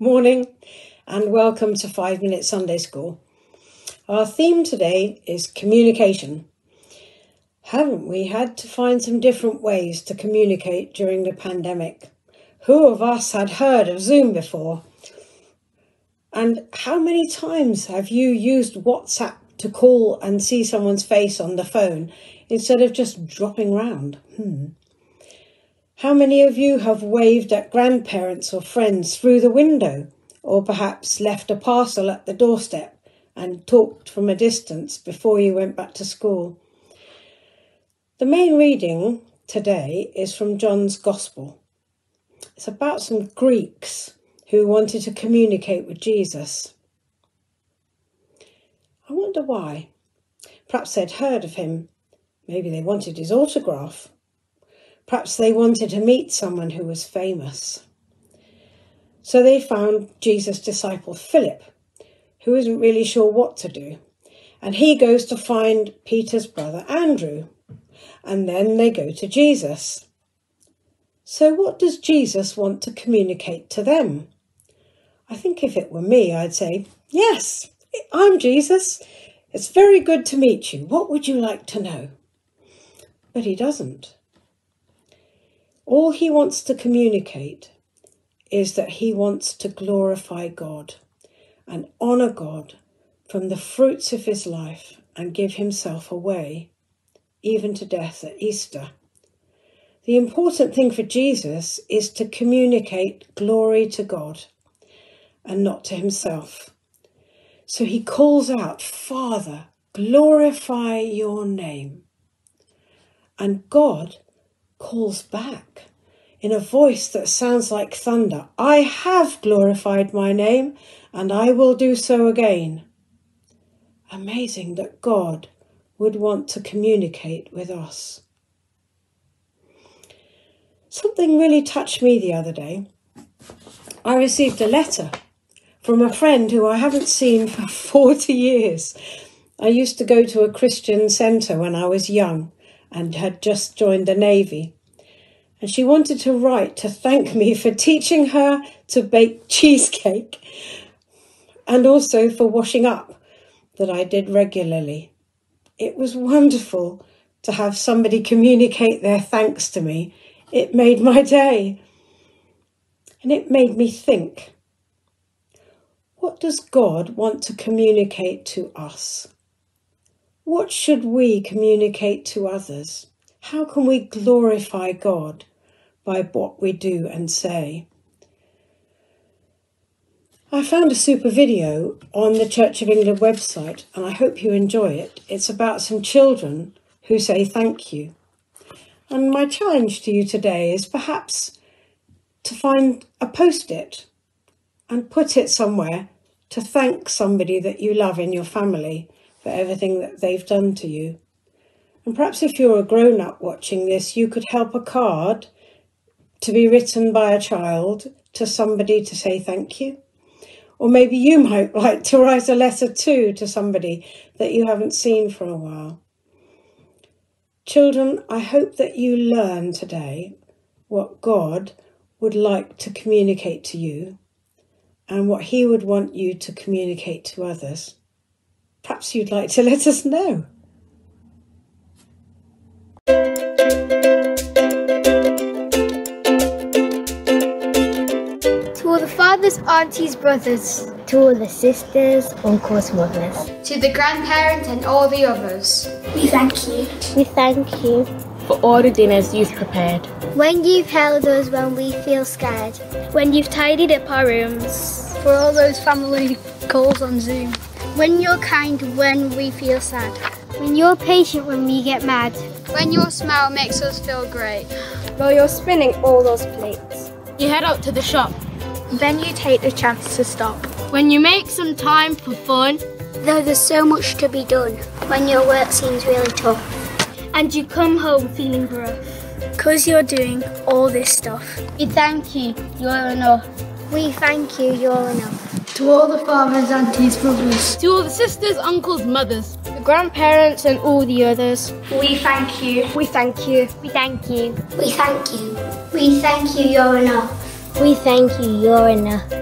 Morning and welcome to 5 Minute Sunday School. Our theme today is communication. Haven't we had to find some different ways to communicate during the pandemic? Who of us had heard of Zoom before? And how many times have you used WhatsApp to call and see someone's face on the phone instead of just dropping round? How many of you have waved at grandparents or friends through the window, or perhaps left a parcel at the doorstep and talked from a distance before you went back to school? The main reading today is from John's Gospel. It's about some Greeks who wanted to communicate with Jesus. I wonder why. Perhaps they'd heard of him. Maybe they wanted his autograph. Perhaps they wanted to meet someone who was famous. So they found Jesus' disciple Philip, who isn't really sure what to do. And he goes to find Peter's brother Andrew. And then they go to Jesus. So what does Jesus want to communicate to them? I think if it were me, I'd say, "Yes, I'm Jesus. It's very good to meet you. What would you like to know?" But he doesn't. All he wants to communicate is that he wants to glorify God and honour God from the fruits of his life and give himself away, even to death at Easter. The important thing for Jesus is to communicate glory to God and not to himself. So he calls out, "Father, glorify your name." And God calls back in a voice that sounds like thunder, "I have glorified my name and I will do so again." Amazing that God would want to communicate with us. Something really touched me the other day. I received a letter from a friend who I haven't seen for 40 years. I used to go to a Christian centre when I was young and had just joined the Navy. And she wanted to write to thank me for teaching her to bake cheesecake and also for washing up that I did regularly. It was wonderful to have somebody communicate their thanks to me. It made my day. And it made me think, what does God want to communicate to us? What should we communicate to others? How can we glorify God by what we do and say? I found a super video on the Church of England website and I hope you enjoy it. It's about some children who say thank you. And my challenge to you today is perhaps to find a post-it and put it somewhere to thank somebody that you love in your family for everything that they've done to you. And perhaps if you're a grown-up watching this, you could help a card to be written by a child to somebody to say thank you. Or maybe you might like to write a letter too to somebody that you haven't seen for a while. Children, I hope that you learn today what God would like to communicate to you and what he would want you to communicate to others. Perhaps you'd like to let us know. To all the fathers, aunties, brothers. To all the sisters, uncles, mothers. To the grandparents and all the others. We thank you. We thank you for all the dinners you've prepared. When you've held us when we feel scared. When you've tidied up our rooms. For all those family calls on Zoom. When you're kind when we feel sad. When you're patient when we get mad. When your smile makes us feel great. While you're spinning all those plates. You head out to the shop. Then you take the chance to stop. When you make some time for fun. Though there's so much to be done. When your work seems really tough. And you come home feeling rough. 'Cause you're doing all this stuff. We thank you, you're enough. We thank you, you're enough. To all the fathers, aunties, brothers. To all the sisters, uncles, mothers. The grandparents and all the others. We thank you. We thank you. We thank you. We thank you. We thank you, you're enough. We thank you, you're enough.